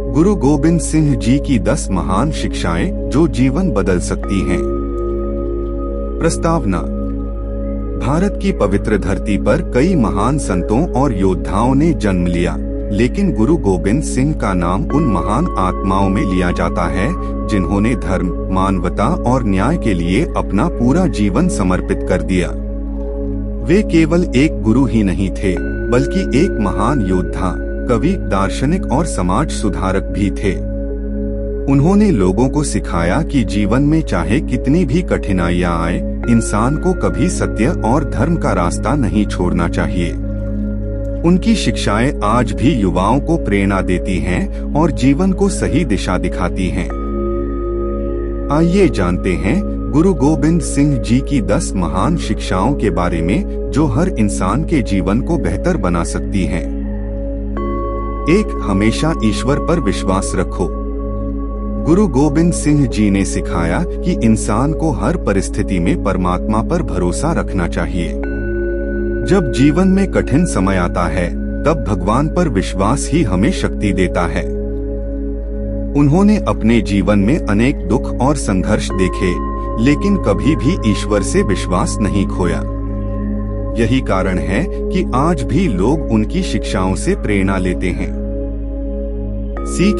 गुरु गोबिंद सिंह जी की 10 महान शिक्षाएं जो जीवन बदल सकती हैं। प्रस्तावना। भारत की पवित्र धरती पर कई महान संतों और योद्धाओं ने जन्म लिया, लेकिन गुरु गोबिंद सिंह का नाम उन महान आत्माओं में लिया जाता है जिन्होंने धर्म, मानवता और न्याय के लिए अपना पूरा जीवन समर्पित कर दिया। वे केवल एक गुरु ही नहीं थे, बल्कि एक महान योद्धा, कवि, दार्शनिक और समाज सुधारक भी थे। उन्होंने लोगों को सिखाया कि जीवन में चाहे कितनी भी कठिनाइयां आए, इंसान को कभी सत्य और धर्म का रास्ता नहीं छोड़ना चाहिए। उनकी शिक्षाएं आज भी युवाओं को प्रेरणा देती हैं और जीवन को सही दिशा दिखाती हैं। आइए जानते हैं गुरु गोबिंद सिंह जी की 10 महान शिक्षाओं के बारे में जो हर इंसान के जीवन को बेहतर बना सकती हैं। 1. हमेशा ईश्वर पर विश्वास रखो। गुरु गोबिंद सिंह जी ने सिखाया कि इंसान को हर परिस्थिति में परमात्मा पर भरोसा रखना चाहिए। जब जीवन में कठिन समय आता है, तब भगवान पर विश्वास ही हमें शक्ति देता है। उन्होंने अपने जीवन में अनेक दुख और संघर्ष देखे, लेकिन कभी भी ईश्वर से विश्वास नहीं खोया। यही कारण है कि आज भी लोग उनकी शिक्षाओं से प्रेरणा लेते हैं। सीख।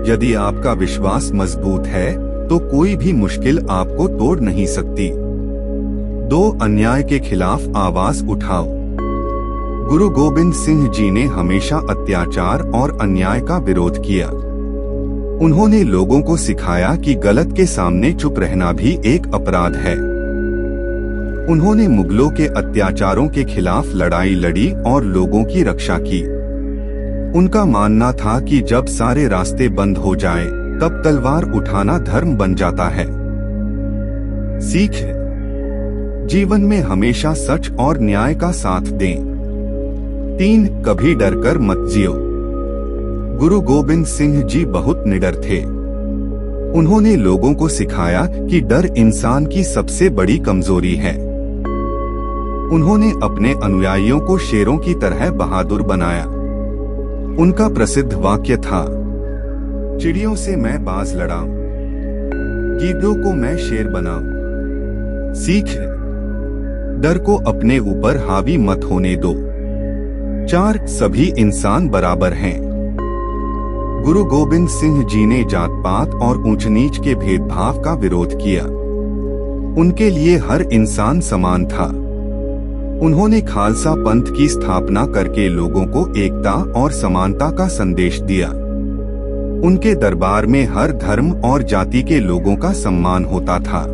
यदि आपका विश्वास मजबूत है, तो कोई भी मुश्किल आपको तोड़ नहीं सकती। 2. अन्याय के खिलाफ आवाज उठाओ। गुरु गोबिंद सिंह जी ने हमेशा अत्याचार और अन्याय का विरोध किया। उन्होंने लोगों को सिखाया कि गलत के सामने चुप रहना भी एक अपराध है। उन्होंने मुगलों के अत्याचारों के खिलाफ लड़ाई लड़ी और लोगों की रक्षा की। उनका मानना था कि जब सारे रास्ते बंद हो जाएं, तब तलवार उठाना धर्म बन जाता है। सीख। जीवन में हमेशा सच और न्याय का साथ दें। 3. कभी डरकर मत जियो। गुरु गोबिंद सिंह जी बहुत निडर थे। उन्होंने लोगों को सिखाया कि डर इंसान की सबसे बड़ी कमजोरी है। उन्होंने अपने अनुयायियों को शेरों की तरह बहादुर बनाया। उनका प्रसिद्ध वाक्य था, चिड़ियों से मैं बाज लड़ाऊं, गीदड़ों को मैं शेर बनाऊं। सीख। डर को अपने ऊपर हावी मत होने दो। 4. सभी इंसान बराबर हैं। गुरु गोबिंद सिंह जी ने जात पात और ऊंच नीच के भेदभाव का विरोध किया। उनके लिए हर इंसान समान था। उन्होंने खालसा पंथ की स्थापना करके लोगों को एकता और समानता का संदेश दिया। उनके दरबार में हर धर्म और जाति के लोगों का सम्मान होता था।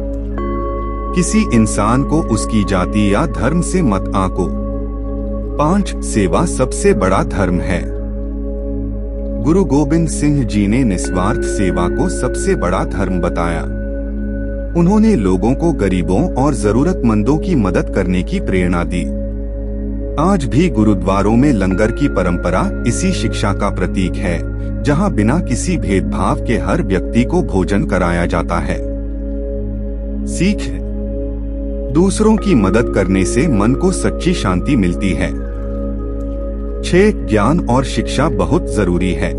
किसी इंसान को उसकी जाति या धर्म से मत आंको। 5. सेवा सबसे बड़ा धर्म है। गुरु गोबिंद सिंह जी ने निस्वार्थ सेवा को सबसे बड़ा धर्म बताया। उन्होंने लोगों को गरीबों और जरूरतमंदों की मदद करने की प्रेरणा दी। आज भी गुरुद्वारों में लंगर की परंपरा इसी शिक्षा का प्रतीक है, जहां बिना किसी भेदभाव के हर व्यक्ति को भोजन कराया जाता है। सीख। दूसरों की मदद करने से मन को सच्ची शांति मिलती है। 6. ज्ञान और शिक्षा बहुत जरूरी है।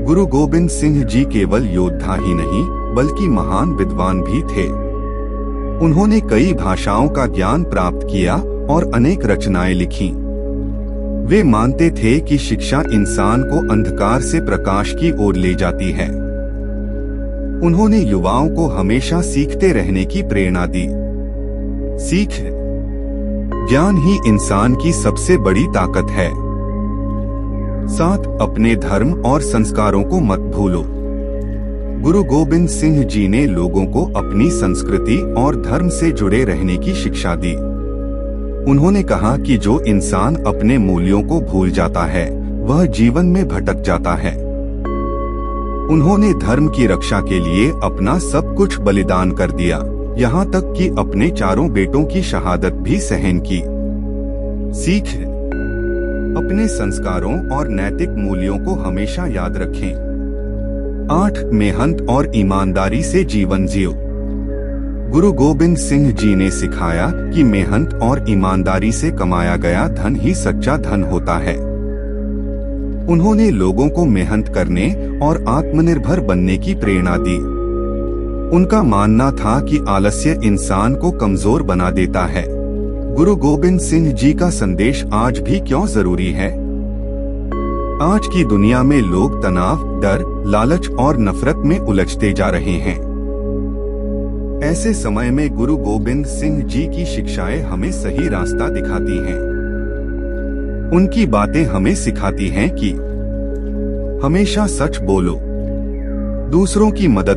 गुरु गोबिंद सिंह जी केवल योद्धा ही नहीं, बल्कि महान विद्वान भी थे। उन्होंने कई भाषाओं का ज्ञान प्राप्त किया और अनेक रचनाएं लिखी। वे मानते थे कि शिक्षा इंसान को अंधकार से प्रकाश की ओर ले जाती है। उन्होंने युवाओं को हमेशा सीखते रहने की प्रेरणा दी। सीख। ज्ञान ही इंसान की सबसे बड़ी ताकत है। 7. अपने धर्म और संस्कारों को मत भूलो। गुरु गोबिंद सिंह जी ने लोगों को अपनी संस्कृति और धर्म से जुड़े रहने की शिक्षा दी। उन्होंने कहा कि जो इंसान अपने मूल्यों को भूल जाता है, वह जीवन में भटक जाता है। उन्होंने धर्म की रक्षा के लिए अपना सब कुछ बलिदान कर दिया, यहाँ तक कि अपने 4 बेटों की शहादत भी सहन की। सीख। अपने संस्कारों और नैतिक मूल्यों को हमेशा याद रखें। 8. मेहनत और ईमानदारी से जीवन जियो। गुरु गोबिंद सिंह जी ने सिखाया कि मेहनत और ईमानदारी से कमाया गया धन ही सच्चा धन होता है। उन्होंने लोगों को मेहनत करने और आत्मनिर्भर बनने की प्रेरणा दी। उनका मानना था कि आलस्य इंसान को कमजोर बना देता है। गुरु गोबिंद सिंह जी का संदेश आज भी क्यों जरूरी है? आज की दुनिया में लोग तनाव, डर, लालच और नफरत में उलझते जा रहे हैं। ऐसे समय में गुरु गोबिंद सिंह जी की शिक्षाएं हमें सही रास्ता दिखाती हैं। उनकी बातें हमें सिखाती हैं कि हमेशा सच बोलो, दूसरों की मदद